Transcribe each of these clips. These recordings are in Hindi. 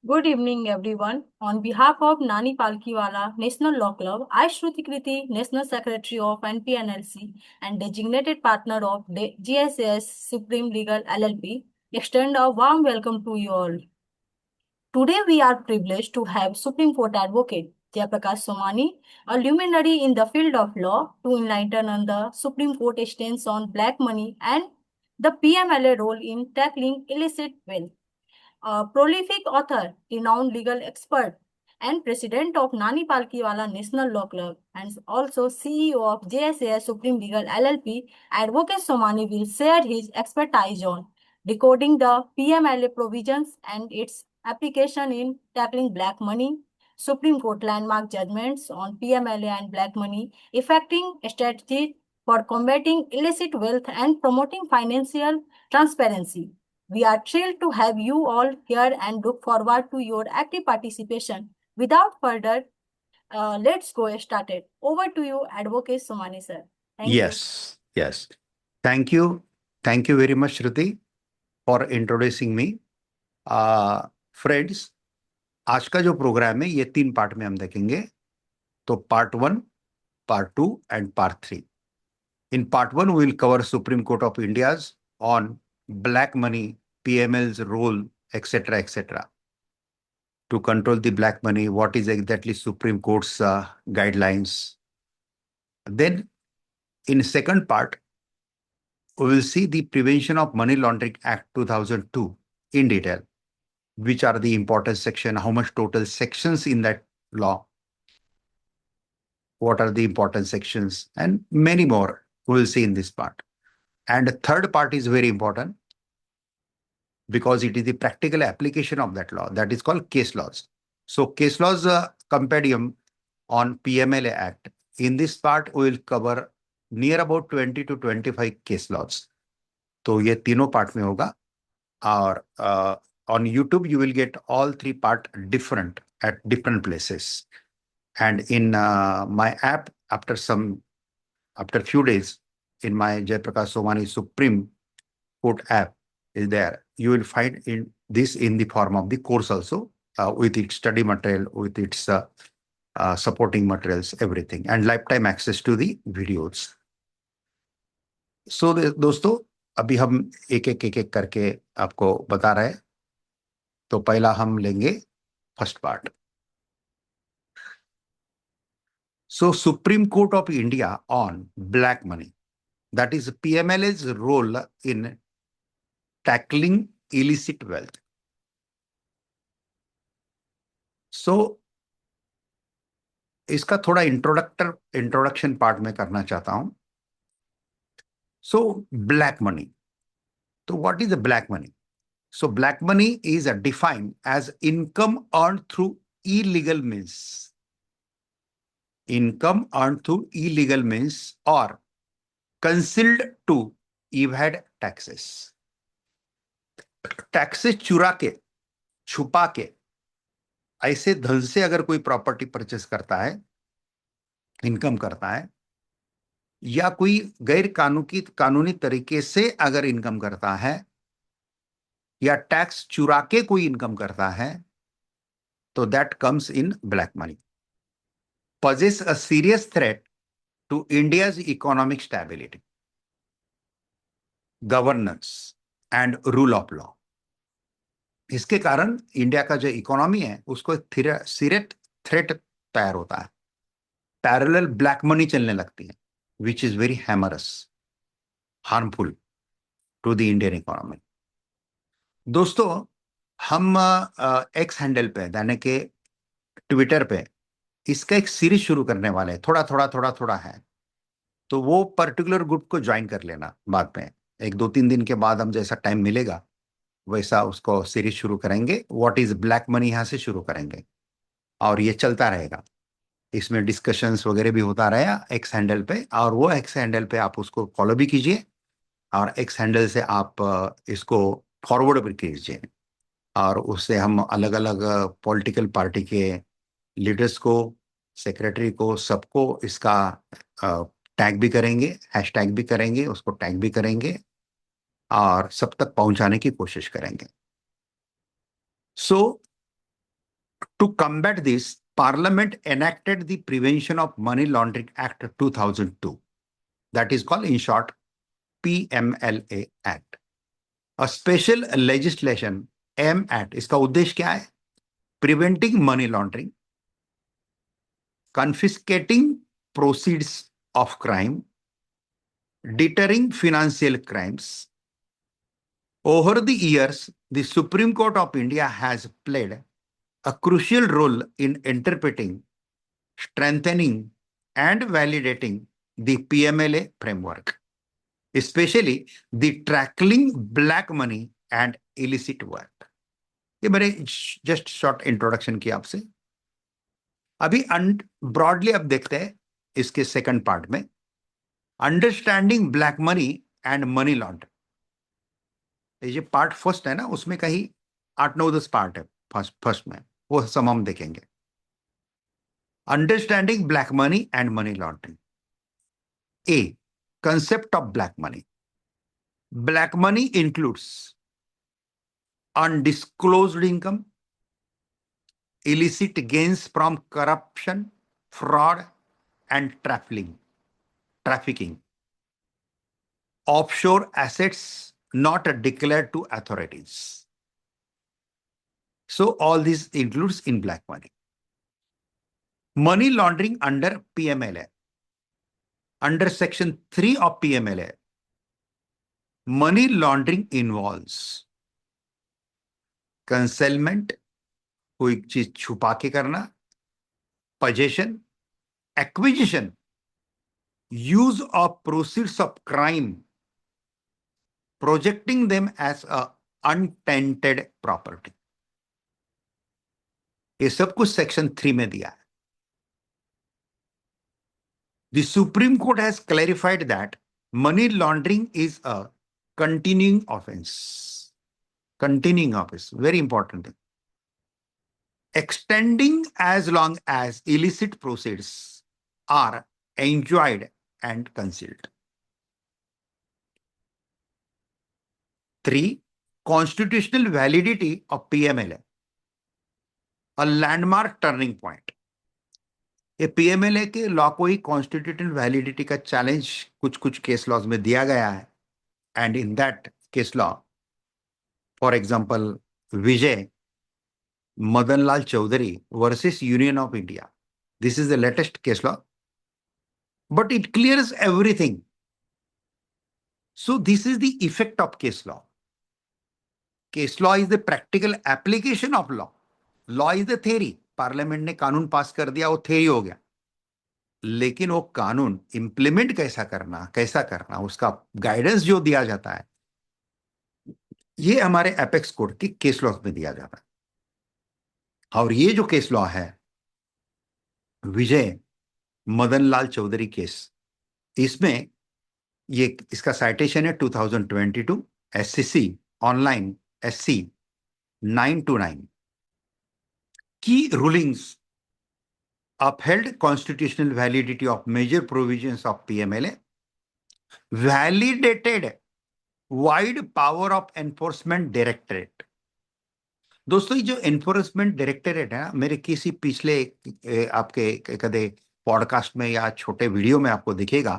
Good evening, everyone. On behalf of Nani Palkiwala National Law Club, I, Shruti Kriti, National Secretary of NPNLC and designated partner of GSAS Supreme Legal LLP, extend a warm welcome to you all. Today, we are privileged to have Supreme Court Advocate Jayaprakash Somani, a luminary in the field of law, to enlighten on the Supreme Court stance on black money and the PMLA role in tackling illicit wealth. A prolific author, renowned legal expert, and president of Nani Palkiwala National Law Club, and also CEO of JSAS Supreme Legal LLP, Advocate Somani will share his expertise on decoding the PMLA provisions and its application in tackling black money, Supreme Court landmark judgments on PMLA and black money, effecting strategies for combating illicit wealth and promoting financial transparency. We are thrilled to have you all here and look forward to your active participation. Without further, let's go started. Over to you, Advocate Somani sir. Thank you. Yes. Thank you. Thank you very much, Shruti, for introducing me. Friends, आज का जो प्रोग्राम है ये 3 पार्ट में हम देखेंगे. तो part 1, part 2 and part 3. In part 1, we will cover Supreme Court of India's on black money, PML's role, etc. To control the black money, what is exactly Supreme Court's guidelines. Then, in second part, we will see the Prevention of Money Laundering Act 2002 in detail. Which are the important section, how much total sections in that law, what are the important sections, and many more we will see in this part. And the third part is very important because it is the practical application of that law, that is called case laws. So case laws compendium on PMLA Act. In this part, we will cover near about 20 to 25 case laws. तो ये तीनों पार्ट में होगा. और on YouTube, you will get all 3 parts different at different places. And in my app, after few days, in my Jayaprakash Somani Supreme Court app is there. You will find this in the form of the course also, with its study material, with its supporting materials, everything, and lifetime access to the videos. So दोस्तों, अभी हम एक करके आपको बता रहे हैं. तो पहला हम लेंगे first part. So Supreme Court of India on black money, that is PMLA's role in tackling illicit wealth. So इसका थोड़ा इंट्रोडक्शन पार्ट में करना चाहता हूं. So black money. So what is the black money? So black money is defined as income earned through illegal means. Income earned through illegal means or concealed to evade taxes. Taxes चुरा के, छुपा के, ऐसे धन से अगर कोई प्रॉपर्टी परचेस करता है, इनकम करता है, या कोई गैर कानूनी तरीके से अगर इनकम करता है, या टैक्स चुरा के कोई इनकम करता है, तो that comes in black money. Poses a serious threat to India's economic stability, governance and rule of law. इसके कारण इंडिया का जो इकोनॉमी है उसको सीरियस थ्रेट तैयार होता है. पैरेलल ब्लैक मनी चलने लगती है, which is very humorous, harmful to the Indian economy. दोस्तों, हम एक्स हैंडल पे यानी कि ट्विटर पे इसका एक सीरीज शुरू करने वाले हैं. थोड़ा है, तो वो पर्टिकुलर ग्रुप को ज्वाइन कर लेना. बाद में 1-2-3 दिन के बाद हम जैसा टाइम मिलेगा वैसा उसको सीरीज शुरू करेंगे. व्हाट इज ब्लैक मनी यहां से शुरू करेंगे और ये चलता रहेगा. इसमें डिस्कशंस वगैरह भी होता रहेगा एक्स हैंडल पे, और वो एक्स हैंडल पे आप उसको फॉलो भी कीजिए और एक्स हैंडल से आप इसको फॉरवर्ड भी कीजिए. और उससे हम अलग अलग पॉलिटिकल पार्टी के लीडर्स को, सेक्रेटरी को, सबको इसका टैग भी करेंगे, हैशटैग भी करेंगे, उसको टैग भी करेंगे और सब तक पहुंचाने की कोशिश करेंगे. सो To combat this, Parliament enacted the Prevention of Money Laundering Act 2002. That is called, in short, PMLA Act. A special legislation, M Act, इसका उद्देश्य क्या है? Preventing money laundering, confiscating proceeds of crime, deterring financial crimes. Over the years, the Supreme Court of India has played a crucial role in interpreting, strengthening, and validating the PMLA framework, especially the tackling black money and illicit work. ये मैंने जस्ट शॉर्ट इंट्रोडक्शन किया आपसे. अभी ब्रॉडली अब देखते हैं इसके सेकंड पार्ट में, understanding black money and money laundering. ये पार्ट फर्स्ट है ना, उसमें कहीं 8-9-10 पार्ट है फर्स्ट में, वो सब हम देखेंगे. Understanding black money and money laundering. A, concept of black money. Black money includes undisclosed income, illicit gains from corruption, fraud, and trafficking, offshore assets not declared to authorities. So all this includes in black money. Money laundering under PMLA. Under Section 3 of PMLA, money laundering involves concealment, कोई चीज छुपा के करना, possession, acquisition, use of proceeds of crime, projecting them as a untainted property. ये सब कुछ सेक्शन 3 में दिया है. The Supreme Court has clarified that money laundering is a continuing offense. Continuing offense, very important thing. Extending as long as illicit proceeds are enjoyed and concealed. 3. Constitutional validity of PMLA. A landmark turning point. ये पीएमएलए के लॉ को ही कॉन्स्टिट्यूशनल वैलिडिटी का चैलेंज कुछ कुछ केस लॉज में दिया गया है. And in that case law, for example, Vijay Madan Lal Choudhary versus union of India. This is the latest case law, but it clears everything. So this is the effect of case law. Case law is the practical application of law. Law is the theory. Parliament ने कानून पास कर दिया, वो थ्योरी हो गया. लेकिन वो कानून इंप्लीमेंट कैसा करना, उसका गाइडेंस जो दिया जाता है, ये हमारे एपेक्स कोड की केस लॉ में दिया जाता है. और ये जो केस लॉ है, विजय मदन लाल चौधरी केस, इसमें ये इसका साइटेशन है 2022 SCC online SC 929. Key rulings upheld constitutional validity of major provisions of PMLA, validated wide power of enforcement directorate. दोस्तों, ये जो एनफोर्समेंट डायरेक्टरेट है ना, मेरे किसी पिछले आपके कदे पॉडकास्ट में या छोटे वीडियो में आपको दिखेगा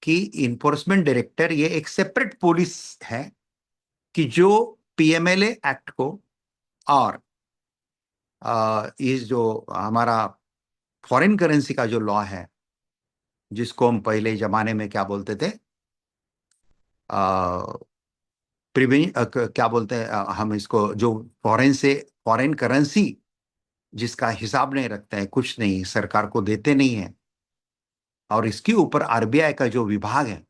कि इन्फोर्समेंट डायरेक्टर ये एक सेपरेट पुलिस है कि जो पीएमएलए एक्ट को और इस जो हमारा फॉरेन करेंसी का जो लॉ है, जिसको हम पहले जमाने में क्या बोलते थे, क्या बोलते हैं हम इसको, जो फॉरेन करेंसी जिसका हिसाब नहीं रखते हैं, कुछ नहीं, सरकार को देते नहीं है, और इसके ऊपर आरबीआई का जो विभाग है,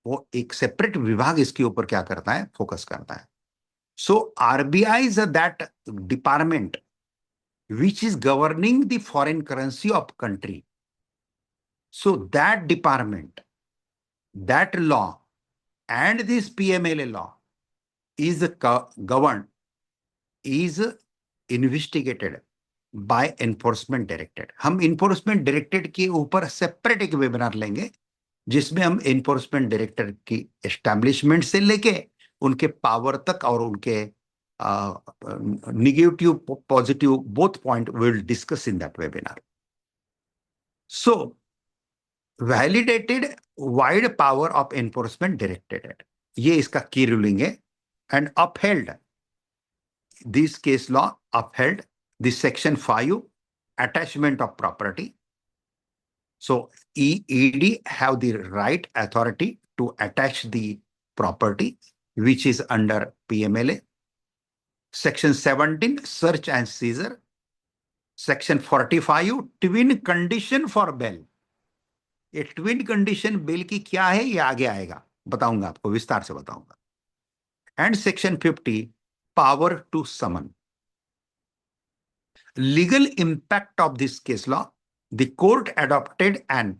वो एक सेपरेट विभाग इसके ऊपर क्या करता है, फोकस करता है. So RBI is that department which is governing the foreign currency of country. So that department, that law and this PMLA law is governed, is investigated by enforcement directorate. हम enforcement directorate के ऊपर सेपरेट एक वेबिनार लेंगे, जिसमें हम enforcement director की एस्टैब्लिशमेंट से लेके उनके पावर तक और उनके negative, positive, both point we will discuss in that webinar. So, validated wide power of enforcement directorate. ये इसका key ruling है, and upheld this case law, upheld this section 5 attachment of property. So ED have the right authority to attach the property which is under PMLA. Section 17 search and seizure. Section 45 twin condition for bail. ये ट्विन कंडीशन बेल की क्या है ये आगे आएगा, बताऊंगा आपको, विस्तार से बताऊंगा. And section 50 power to summon. Legal impact of this case law, the court adopted an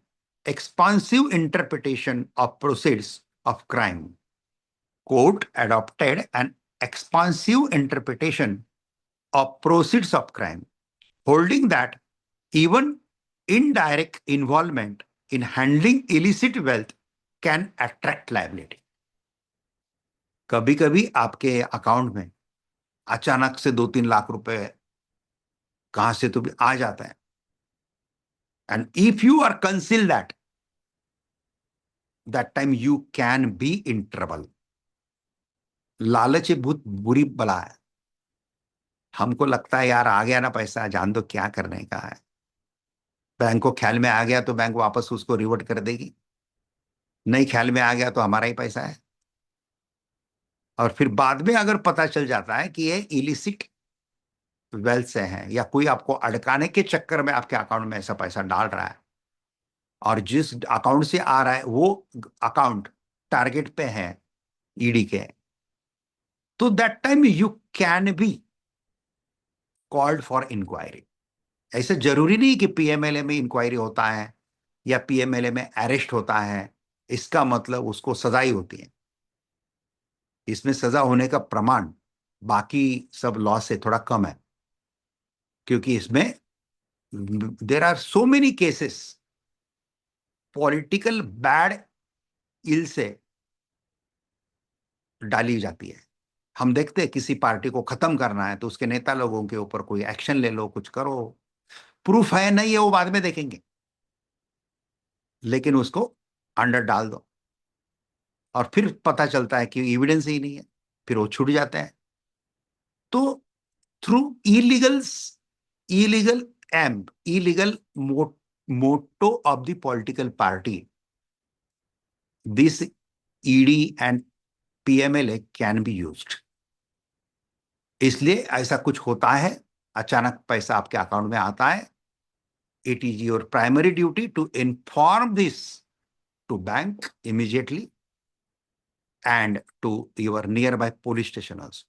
expansive interpretation of proceeds of crime. Court adopted an expansive interpretation of proceeds of crime, holding that even indirect involvement in handling illicit wealth can attract liability. कभी कभी आपके अकाउंट में अचानक से 2-3 लाख रुपए कहां से तो भी आ जाता है, and if you are conceal that time you can be in trouble. लालच एक बहुत बुरी बला है. हमको लगता है यार आ गया ना पैसा, जान दो क्या करने का है. बैंक को ख्याल में आ गया तो बैंक वापस उसको रिवर्ट कर देगी, नहीं ख्याल में आ गया तो हमारा ही पैसा है. और फिर बाद में अगर पता चल जाता है कि ये इलिसिट वेल्थ से है, या कोई आपको अड़काने के चक्कर में आपके अकाउंट में ऐसा पैसा डाल रहा है, और जिस अकाउंट से आ रहा है वो अकाउंट टारगेट पे है ईडी के, तो that time you can be called for inquiry. ऐसे जरूरी नहीं कि पीएमएलए में इंक्वायरी होता है या पीएमएलए में अरेस्ट होता है, इसका मतलब उसको सजा ही होती है. इसमें सजा होने का प्रमाण बाकी सब लॉ से थोड़ा कम है, क्योंकि इसमें there are so many cases political bad ill से डाली जाती है. हम देखते हैं किसी पार्टी को खत्म करना है तो उसके नेता लोगों के ऊपर कोई एक्शन ले लो, कुछ करो, प्रूफ है नहीं है वो बाद में देखेंगे, लेकिन उसको अंडर डाल दो और फिर पता चलता है कि एविडेंस ही नहीं है, फिर वो छूट जाते हैं. तो through illegal aim, illegal motto of the political party, this ED and PMLA can be used. इसलिए ऐसा कुछ होता है, अचानक पैसा आपके अकाउंट में आता है, it is your primary duty to inform this to bank immediately and to your nearby police station also.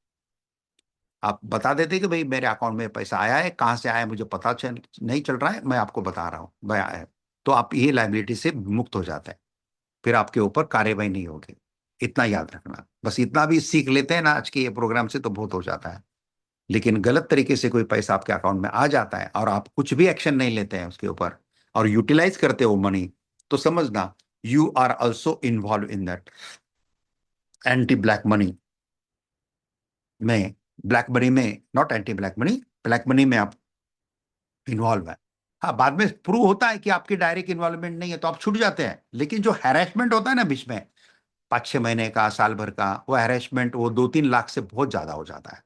आप बता देते कि भाई मेरे अकाउंट में पैसा आया है, कहां से आया है मुझे पता नहीं चल रहा है, मैं आपको बता रहा हूं भाई आया है, तो आप ये लायबिलिटी से मुक्त हो जाते हैं, फिर आपके ऊपर कार्यवाही नहीं होगी. इतना याद रखना, बस इतना भी सीख लेते हैं ना आज के ये प्रोग्राम से तो बहुत हो जाता है. लेकिन गलत तरीके से कोई पैसा आपके अकाउंट में आ जाता है और आप कुछ भी एक्शन नहीं लेते हैं उसके ऊपर और यूटिलाइज करते हो मनी, तो समझना you are also involve in that anti black money में. ब्लैक मनी में, not anti black money, black money में आप इन्वॉल्व है. हाँ, बाद में प्रूव होता है कि आपकी डायरेक्ट इन्वॉल्वमेंट नहीं है तो आप छूट जाते हैं, लेकिन जो हैरेसमेंट होता है ना बीच में 5-6 महीने का, साल भर का, वो हैरेसमेंट वो 2-3 लाख से बहुत ज्यादा हो जाता है.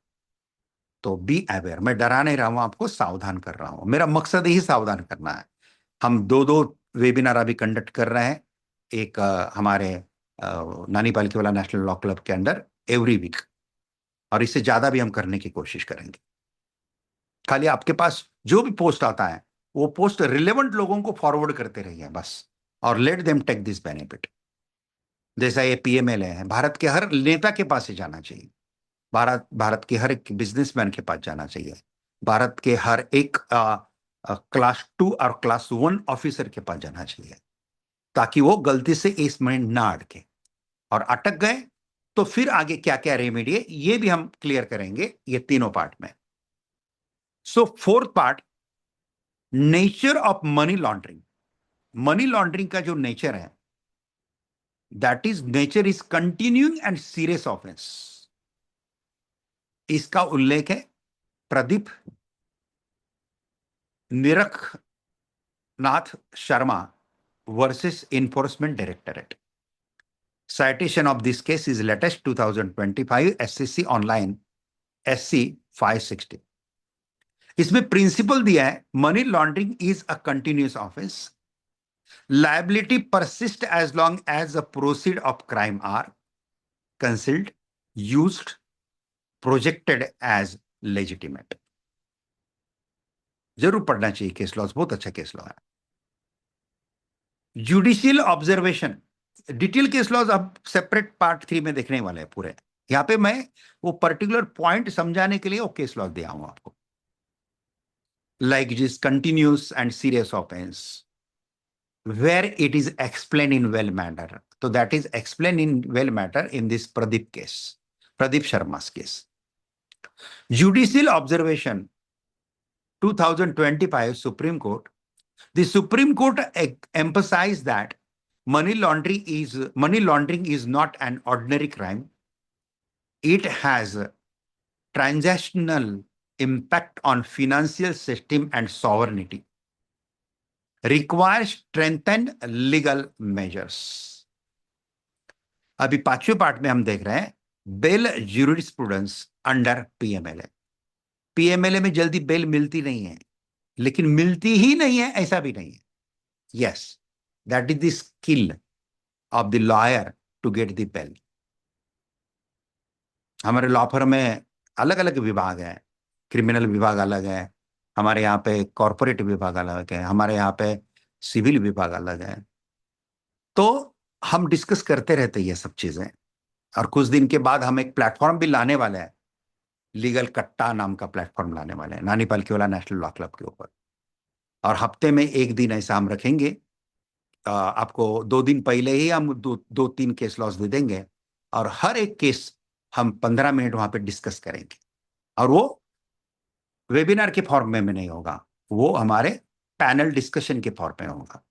तो बी अवेयर. मैं डरा नहीं रहा हूं आपको, सावधान कर रहा हूं, मेरा मकसद यही सावधान करना है. हम 2-2 वेबिनार अभी कंडक्ट कर रहे हैं, एक हमारे नानी पालकीवाला नेशनल लॉ क्लब के अंदर एवरी वीक, और इससे ज्यादा भी हम करने की कोशिश करेंगे. खाली आपके पास जो भी पोस्ट आता है वो पोस्ट रिलेवेंट लोगों को फॉरवर्ड करते रहिए बस, और let them take this benefit. जैसा ये पीएमएलए है, भारत के हर नेता के पास ही जाना चाहिए, भारत के हर एक बिजनेसमैन के पास जाना चाहिए, भारत के हर एक क्लास 2 और क्लास 1 ऑफिसर के पास जाना चाहिए, ताकि वो गलती से इसमें ना अटके, और अटक गए तो फिर आगे क्या क्या रेमेडी है ये भी हम क्लियर करेंगे ये तीनों पार्ट में. So fourth part, nature of money laundering. Money laundering का जो नेचर है, that is nature is continuing and serious offence. इसका उल्लेख है Pradeep Nirakhnath Sharma versus enforcement directorate. Citation of this case is latest 2025 SCC online SC 560. इसमें प्रिंसिपल दिया है money laundering is a continuous offence. Liability persists as long as the proceeds of crime are concealed, used, projected as legitimate. जरूर पढ़ना चाहिए केस लॉज, बहुत अच्छा केस लॉ है. Judicial observation, detail case laws अब सेपरेट पार्ट 3 में देखने वाले हैं पूरे. यहां पे मैं वो पर्टिकुलर पॉइंट समझाने के लिए वो केस लॉज दिया हूं आपको. Like this continuous and serious offence where it is explained in well manner. So that is explained in well manner in this Pradeep case, Pradeep Sharma's case. Judicial observation 2025 Supreme Court. The Supreme Court emphasized that money laundering is not an ordinary crime. It has transactional impact on financial system and sovereignty. Require strengthened legal measures. अभी पांचवें पार्ट में हम देख रहे हैं bail jurisprudence under PMLA. PMLA में जल्दी बेल मिलती नहीं है, लेकिन मिलती ही नहीं है ऐसा भी नहीं है. Yes, that is the skill of the lawyer to get the bail. हमारे लॉ फर्म में अलग अलग विभाग हैं. क्रिमिनल विभाग अलग है, हमारे यहाँ पे कॉर्पोरेट विभाग अलग है, हमारे यहाँ पे सिविल विभाग अलग है. तो हम डिस्कस करते रहते हैं ये सब चीजें. और कुछ दिन के बाद हम एक प्लेटफॉर्म भी लाने वाले हैं, लीगल कट्टा नाम का प्लेटफॉर्म लाने वाले हैं नानी पालकीवाला नेशनल लॉ क्लब के ऊपर. और हफ्ते में एक दिन ऐसा हम रखेंगे. आपको 2 दिन पहले ही हम 2-3 केस लॉस दे देंगे और हर एक केस हम 15 मिनट वहां पे डिस्कस करेंगे. और वो वेबिनार के फॉर्म में नहीं होगा, वो हमारे पैनल डिस्कशन के फॉर्म में होगा.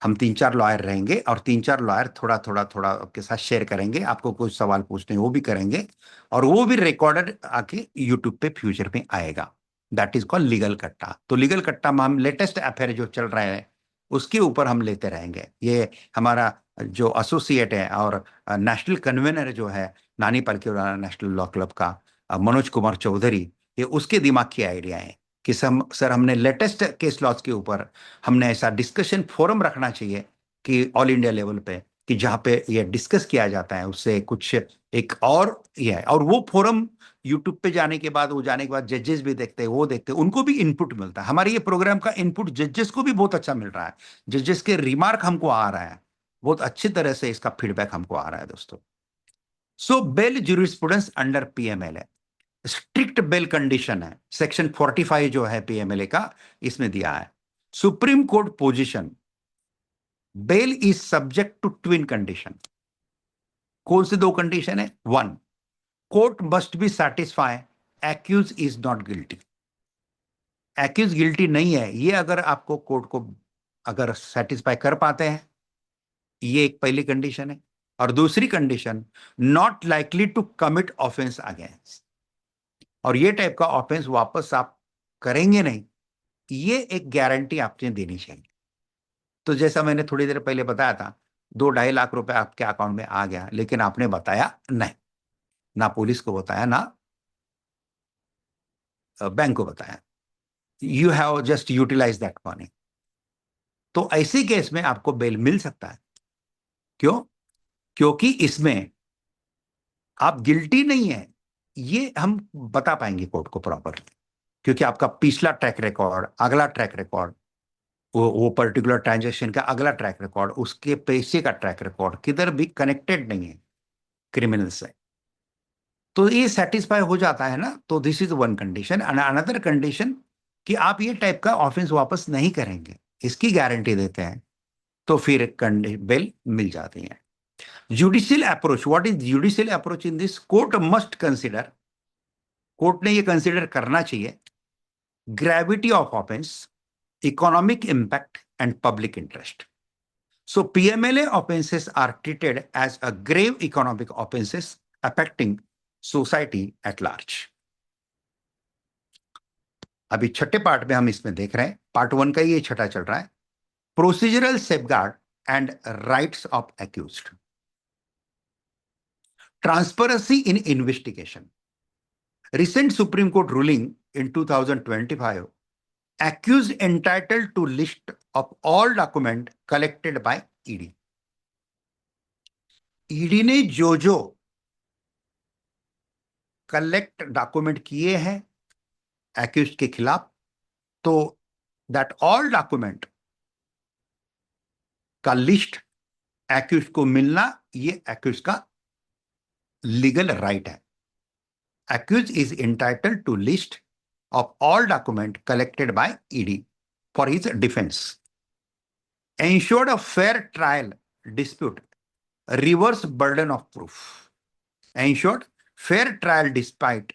हम 3-4 लॉयर रहेंगे और 3-4 लॉयर थोड़ा थोड़ा थोड़ा आपके साथ शेयर करेंगे. आपको कुछ सवाल पूछने वो भी करेंगे और वो भी रिकॉर्डेड आके यूट्यूब पे फ्यूचर में आएगा. दैट इज कॉल्ड लीगल कट्टा. तो लीगल कट्टा में हम लेटेस्ट अफेयर जो चल रहा है उसके ऊपर हम लेते रहेंगे. ये हमारा जो एसोसिएट है और नेशनल कन्वेनर जो है नानी पालकीवाला नेशनल लॉ क्लब का मनोज कुमार चौधरी, ये उसके दिमाग की आइडिया है कि सर हमने लेटेस्ट केस लॉज के ऊपर हमने ऐसा डिस्कशन फोरम रखना चाहिए कि ऑल इंडिया लेवल पे कि जहाँ पे ये डिस्कस किया जाता है उससे कुछ एक और ये है. और वो फोरम यूट्यूब पे जाने के बाद जजेस भी देखते हैं, वो देखते हैं, उनको भी इनपुट मिलता है. हमारे ये प्रोग्राम का इनपुट जजेस को भी बहुत अच्छा मिल रहा है. जजेस के रिमार्क हमको आ रहा है, बहुत अच्छी तरह से इसका फीडबैक हमको आ रहा है दोस्तों. So bail jurisprudence under PMLA strict bail condition है. सेक्शन 45 जो है पीएमएलए का, इसमें दिया है supreme court position bail is subject to twin condition. कौन से 2 कंडीशन है? 1, court must be satisfy accuse is not guilty. Accuse guilty नहीं है, ये अगर आपको कोर्ट को अगर सेटिस्फाई कर पाते हैं, ये एक पहली कंडीशन है. और दूसरी condition not likely to commit offence against. और ये टाइप का ऑफेंस वापस आप करेंगे नहीं, ये एक गारंटी आपने देनी चाहिए. तो जैसा मैंने थोड़ी देर पहले बताया था, 2-2.5 लाख रुपए आपके अकाउंट में आ गया, लेकिन आपने बताया नहीं, ना पुलिस को बताया ना बैंक को बताया. You have just utilise that money. तो ऐसे केस में आपको बेल मिल सकता है. क्यों? क्योंकि इसमें आप गिल्टी नहीं है, ये हम बता पाएंगे कोर्ट को प्रॉपरली. क्योंकि आपका पिछला ट्रैक रिकॉर्ड, अगला ट्रैक रिकॉर्ड, वो पर्टिकुलर ट्रांजैक्शन का अगला ट्रैक रिकॉर्ड, उसके पैसे का ट्रैक रिकॉर्ड किधर भी कनेक्टेड नहीं है क्रिमिनल से. तो ये सेटिस्फाई हो जाता है ना. तो this is one condition. And another condition कि आप ये टाइप का ऑफेंस वापस नहीं करेंगे, इसकी गारंटी देते हैं, तो फिर बेल मिल जाती है. Judicial approach. What is judicial approach in this? Court must consider, court ने ये कंसिडर करना चाहिए gravity of offence, economic impact and public interest. So PMLA offenses are treated as a grave economic offenses affecting society at large. अभी छठे पार्ट में हम इसमें देख रहे हैं, पार्ट 1 का ये छठा चल रहा है, procedural safeguard and rights of accused, transparency in investigation. Recent Supreme Court ruling in 2025, accused entitled to list of all document collected by ED. ED ने जो जो कलेक्ट डॉक्यूमेंट किए हैं एक्यूज के खिलाफ, तो दैट ऑल डॉक्यूमेंट का लिस्ट एक्यूज को मिलना, ये एक्यूज का लीगल राइट है। Accused is entitled to list of all document collected by ED for his defense. Ensured a fair trial dispute, reverse burden of proof. Ensured fair trial despite,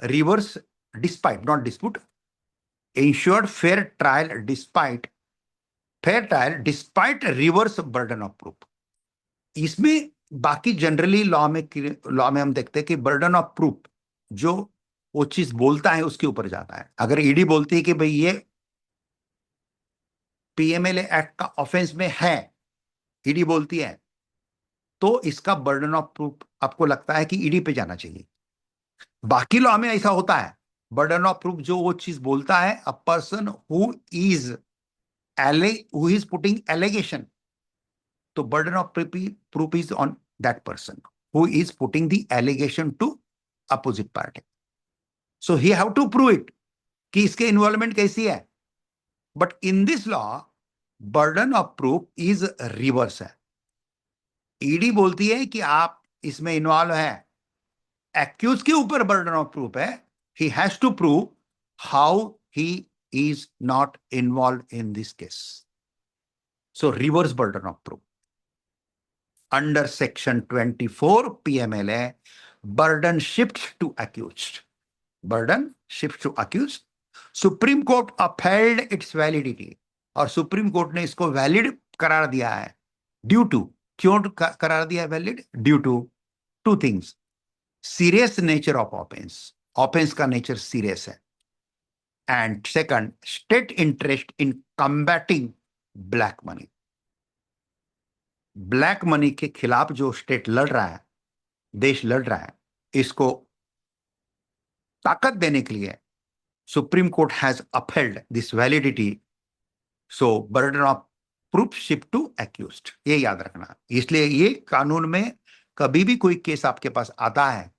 reverse, despite, not dispute. Ensured fair trial despite, fair trial despite reverse burden of proof. इसमें बाकी जनरली लॉ में हम देखते हैं कि बर्डन ऑफ प्रूफ जो वो चीज बोलता है उसके ऊपर जाता है। अगर ईडी बोलती है कि भाई ये पीएमएलए एक्ट का ऑफेंस में है, ईडी बोलती है, तो इसका बर्डन ऑफ प्रूफ आपको लगता है कि ईडी पे जाना चाहिए। बाकी लॉ में ऐसा होता है, बर्डन ऑफ प्रूफ जो वो चीज बोलता है, a person who is putting allegation, तो burden of proof is on that person who is putting the allegation to opposite party. So he have to prove it कि इसके इन्वॉल्वमेंट कैसी है। But in this law burden of proof is reverse है। ईडी बोलती है कि आप इसमें इन्वॉल्व है, एक्यूज के ऊपर बर्डन ऑफ प्रूफ है, he has to prove how he is not involve in this case. So reverse burden of proof under section 24 PMLA, burden shifts to accused. Burden shifts to accused. Supreme Court upheld its validity, और सुप्रीम कोर्ट ने इसको वैलिड करार दिया है ड्यू टू, क्यों करार दिया है valid? Due to two things, serious nature of offence, offence का नेचर सीरियस है, and second state interest in combating black money. Black money के खिलाफ जो स्टेट लड़ रहा है, देश लड़ रहा है, इसको ताकत देने के लिए Supreme court has upheld this validity. So burden of proof shift to accused, ये याद रखना। इसलिए ये कानून में कभी भी कोई केस आपके पास आता है,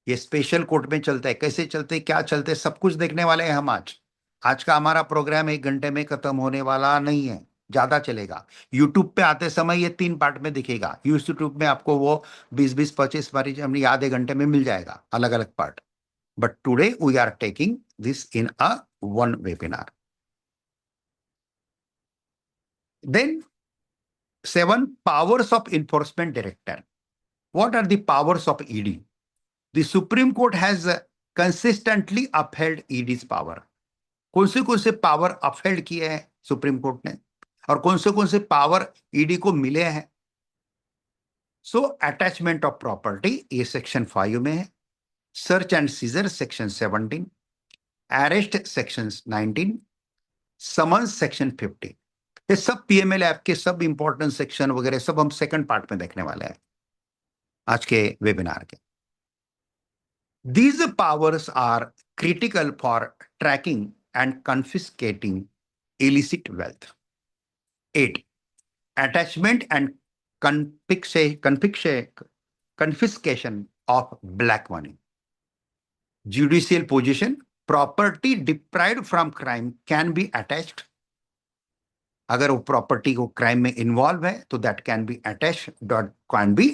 ये स्पेशल कोर्ट में चलता है, कैसे चलते, क्या चलते, सब कुछ देखने वाले हैं हम आज। आज का हमारा प्रोग्राम 1 घंटे में खत्म होने वाला नहीं है, ज्यादा चलेगा। यूट्यूब पे आते समय ये 3 पार्ट में दिखेगा। यूट्यूब में आपको वो 20-25 बारी हमने आधे घंटे में मिल जाएगा, अलग अलग part. But today we are taking this in a one webinar. Then 7 powers of enforcement director. What are the powers of ED? The Supreme Court has consistently upheld ED's power. कौन से पावर अपहेल्ड किए हैं सुप्रीम कोर्ट ने, और कौन से पावर ईडी को मिले हैं? सो अटैचमेंट ऑफ प्रॉपर्टी, ये सेक्शन 5 में है। Search and seizure section 17, arrest section 19, summons section 50। ये सब पीएमएल ऐप के सब इंपॉर्टेंट सेक्शन वगैरह सब हम सेकंड पार्ट में देखने वाले हैं आज के वेबिनार के। These powers are critical for tracking and confiscating illicit wealth. 8. Attachment and confiscation of black money. Judicial position, property deprived from crime can be attached. अगर वो प्रॉपर्टी को क्राइम में इन्वॉल्व है तो that can be attach, can be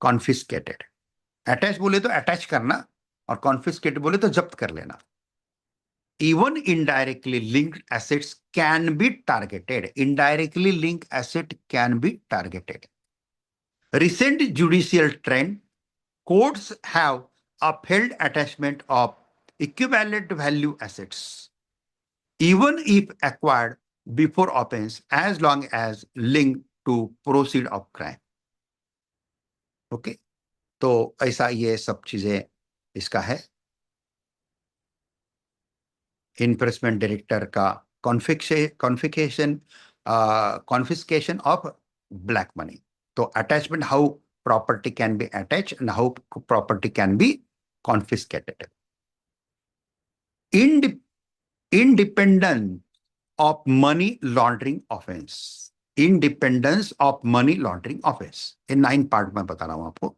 confiscated. Attach बोले तो अटैच करना, और कॉन्फिस्केट बोले तो जब्त कर लेना। Even indirectly linked assets can be targeted, indirectly linked asset can be targeted. Recent judicial trend, courts have upheld attachment of equivalent value assets even if acquired before offense as long as linked to proceed of crime. Okay, तो ऐसा ये सब चीजें इसका है। इन्फोर्समेंट डायरेक्टर का कॉन्फिस्केशन ऑफ ब्लैक मनी. तो attachment, how property can be attach and how property can be confiscated. Independence of money laundering offence. Independence of money laundering offence in 9 part में बता रहा हूं आपको.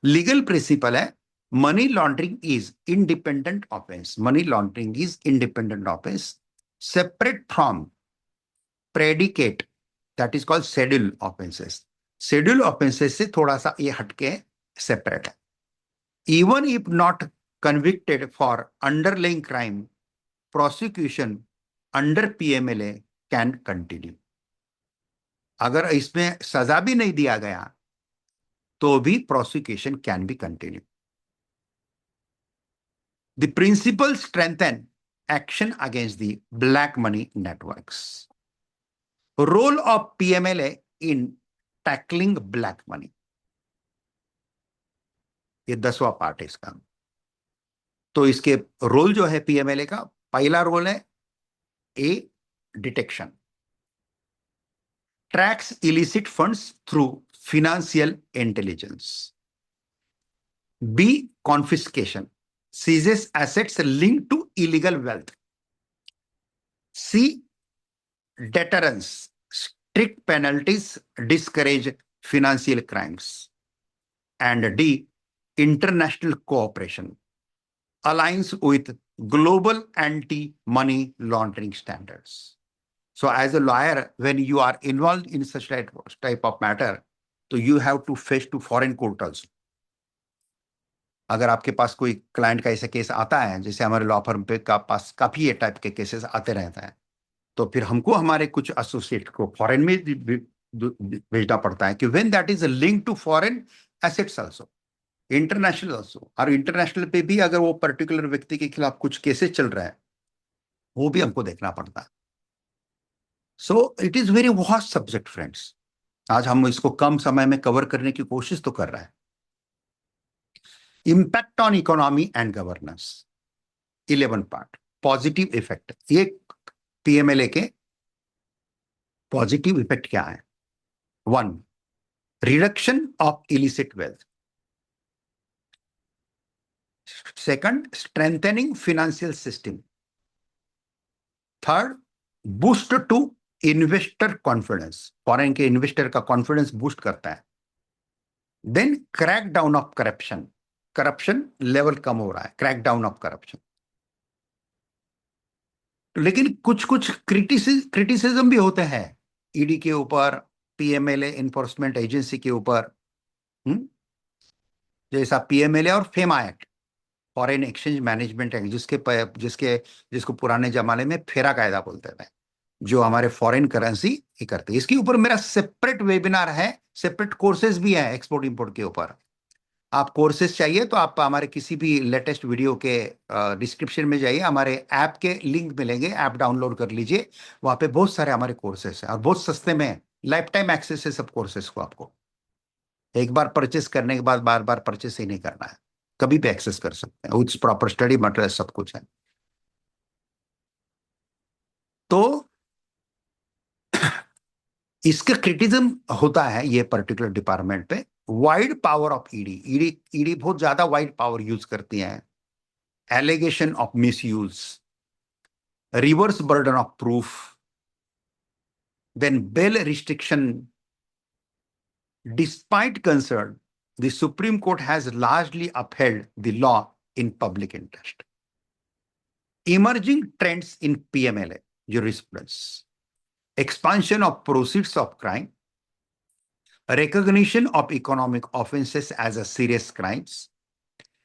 लीगल प्रिंसिपल है, money laundering is independent offence. Money laundering is independent offence separate from predicate, that is called schedule offences. Schedule offences से थोड़ा सा ये हटके सेपरेट है. Even if not convicted for underlying crime, prosecution under PMLA can continue. अगर इसमें सजा भी नहीं दिया गया तो भी prosecution can be continue. The principle strengthen action against the black money networks. Role of PMLA in tackling black money. ये 10वां पार्ट है इसका. तो इसके रोल जो है पीएमएलए का, पहला रोल है a detection, tracks illicit funds through financial intelligence. B confiscation, seizes assets linked to illegal wealth. C deterrence, strict penalties discourage financial crimes. And d international cooperation, aligns with global anti-money laundering standards. So as a lawyer, when you are involved in such type of matter, so you have to face to foreign court also. अगर आपके पास कोई क्लाइंट का ऐसा केस आता है, जैसे हमारे लॉ फर्म पे का पास काफी ये टाइप के केसेस आते रहते हैं, तो फिर हमको हमारे कुछ एसोसिएट को फॉरेन में भेजना पड़ता है कि when that is link to foreign assets also, international also. और इंटरनेशनल पे भी अगर वो पर्टिकुलर व्यक्ति के खिलाफ कुछ केसेस चल रहा है, वो भी हमको देखना पड़ता है. So it is very vast subject friends. आज हम इसको कम समय में कवर करने की कोशिश तो कर रहे हैं. Impact on economy and governance, 11 part. Positive effect, ये पीएमएलए के पॉजिटिव इफेक्ट क्या है? 1, reduction of illicit wealth. Second, strengthening financial system. Third, boost to investor confidence. Foreign के इन्वेस्टर का कॉन्फिडेंस बूस्ट करता है. Then crack down of corruption. Corruption level कम हो रहा है, क्रैक डाउन ऑफ करप्शन. लेकिन कुछ कुछ क्रिटिसिज्म भी होते हैं ईडी के ऊपर, पीएमएलए इन्फोर्समेंट एजेंसी के ऊपर. जैसा पीएमएलए और FEMA act, foreign exchange management act, जिसको पुराने जमाने में फेरा कायदा बोलते थे, जो हमारे फॉरेन करेंसी ही करते हैं. इसके ऊपर मेरा सेपरेट वेबिनार है, सेपरेट कोर्सेज भी है एक्सपोर्ट इंपोर्ट के ऊपर. आप कोर्सेज चाहिए तो आप हमारे किसी भी लेटेस्ट वीडियो के डिस्क्रिप्शन में जाइए, हमारे ऐप के लिंक मिलेंगे, ऐप डाउनलोड कर लीजिए. वहां पे बहुत सारे हमारे कोर्सेज हैं और बहुत सस्ते में, लाइफ टाइम एक्सेस है सब कोर्सेज को. आपको एक बार परचेस करने के बाद बार बार परचेस ही नहीं करना है, कभी भी एक्सेस कर सकते हैं. विथ प्रॉपर स्टडी मटेरियल सब कुछ है. तो इसका क्रिटिसिज्म होता है ये पर्टिकुलर डिपार्टमेंट पे, वाइड पावर ऑफ ईडी बहुत ज्यादा वाइड पावर यूज करती है. Allegation of misuse, reverse burden of proof, then bail restriction. Despite concern, the Supreme Court has largely upheld the law in public interest. Emerging trends in PMLA jurisprudence, expansion of proceeds of crime, recognition of economic offenses as a serious crimes,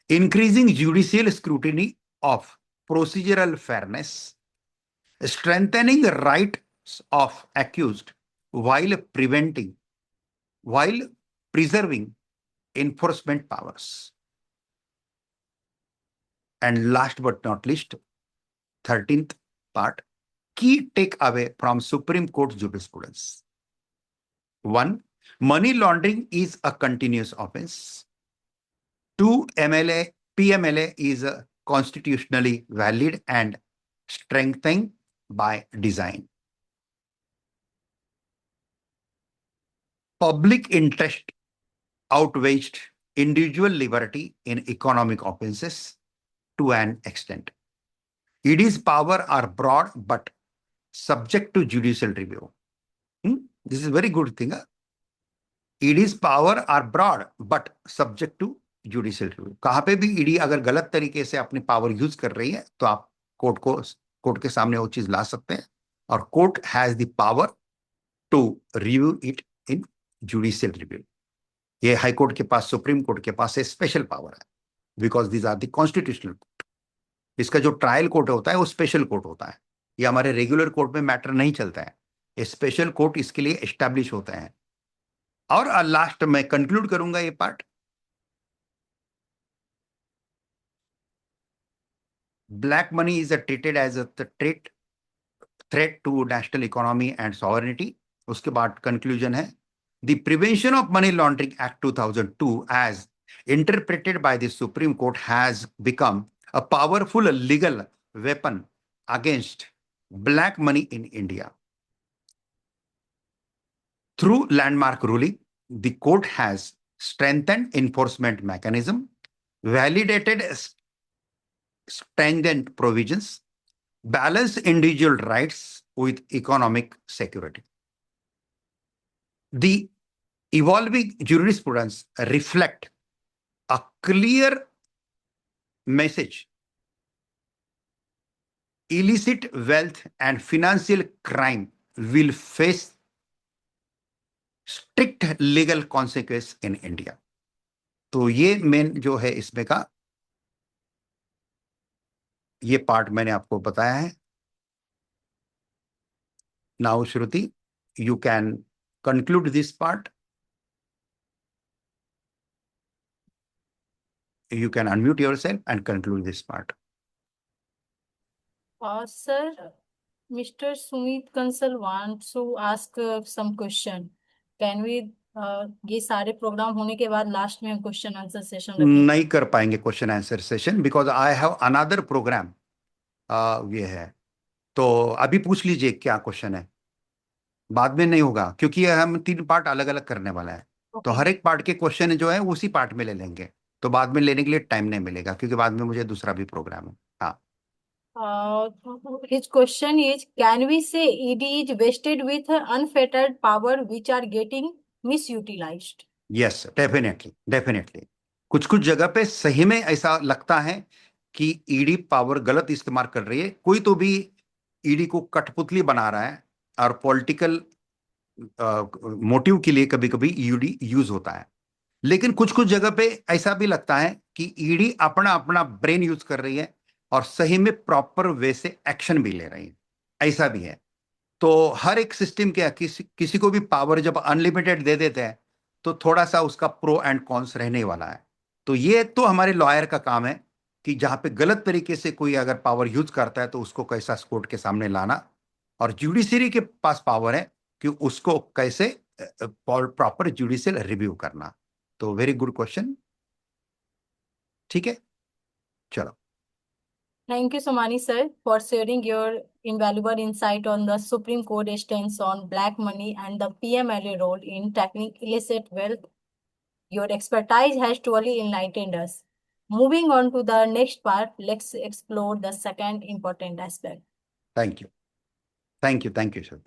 increasing judicial scrutiny of procedural fairness, strengthening the rights of accused while preserving enforcement powers. And last but not least, 13th part, key takeaway from Supreme Court jurisprudence. 1, money laundering is a continuous offense. 2, PMLA is constitutionally valid and strengthening by design. Public interest outweighs individual liberty in economic offenses to an extent. ED's power are broad but subject to judicial review. This is a very good thing. ED's power are broad but subject to judicial review. कहां पे भी ईडी अगर गलत तरीके से अपनी पावर यूज कर रही है तो आप कोर्ट के सामने वो चीज ला सकते हैं, और court has the power to review it in judicial review. ये हाई कोर्ट के पास, सुप्रीम कोर्ट के पास स्पेशल पावर है, because these are the constitutional court. इसका जो ट्रायल कोर्ट होता है वो स्पेशल कोर्ट होता है. ये हमारे रेगुलर कोर्ट में मैटर नहीं चलता है. ये स्पेशल कोर्ट इसके लिए एस्टैब्लिश होते हैं. और लास्ट में कंक्लूड करूंगा ये part. Black money is treated as a threat to national economy and sovereignty. उसके बाद कंक्लूजन है, the prevention of money laundering act 2002 as interpreted by the supreme court has become a powerful legal weapon against black money in India. Through landmark ruling, the court has strengthened enforcement mechanism, validated stringent provisions, balanced individual rights with economic security. The evolving jurisprudence reflect a clear message: illicit wealth and financial crime will face strict legal consequences in India. तो ये मेन जो है इसमें का ये पार्ट मैंने आपको बताया है. Now Shruti, you can conclude this part. You can unmute yourself and conclude this part. Sir, Mr. Sumit Kansal wants to ask some question. Can we ये सारे प्रोग्राम होने के बाद लास्ट में क्वेश्चन आंसर सेशन रखें? नहीं कर पाएंगे question answer session, because I have another program. ये है, तो अभी पूछ लीजिए क्या क्वेश्चन है. बाद में नहीं होगा, क्योंकि हम 3 पार्ट अलग अलग करने वाला है. तो हर एक पार्ट के क्वेश्चन जो है उसी पार्ट में ले लेंगे, तो बाद में लेने के लिए टाइम नहीं मिलेगा, क्योंकि बाद में मुझे दूसरा भी प्रोग्राम है. हाँ. His question is, can we say ED is vested with unfettered power which are getting misutilized? Yes, definitely definitely. कुछ कुछ जगह पे सही में ऐसा लगता है कि ईडी पावर गलत इस्तेमाल कर रही है. कोई तो भी ईडी को कठपुतली बना रहा है, और पॉलिटिकल मोटिव के लिए कभी कभी ईडी यूज होता है. लेकिन कुछ कुछ जगह पे ऐसा भी लगता है कि ईडी अपना अपना ब्रेन यूज कर रही है और सही में प्रॉपर वे से एक्शन भी ले रही है. ऐसा भी है. तो हर एक सिस्टम के किसी को भी पावर जब अनलिमिटेड दे देते हैं तो थोड़ा सा उसका प्रो एंड कॉन्स रहने वाला है. तो ये तो हमारे लॉयर का काम है कि जहां पे गलत तरीके से कोई अगर पावर यूज करता है तो उसको कैसा कोर्ट के सामने लाना, और जुडिशरी के पास पावर है कि उसको कैसे प्रॉपर जुडिशियल रिव्यू करना. तो वेरी गुड क्वेश्चन. ठीक है, चलो. Thank you, Somani sir, for sharing your invaluable insight on the Supreme Court stance on black money and the PMLA role in tackling illicit wealth. Your expertise has truly enlightened us. Moving on to the next part, let's explore the second important aspect. Thank you, thank you, thank you sir.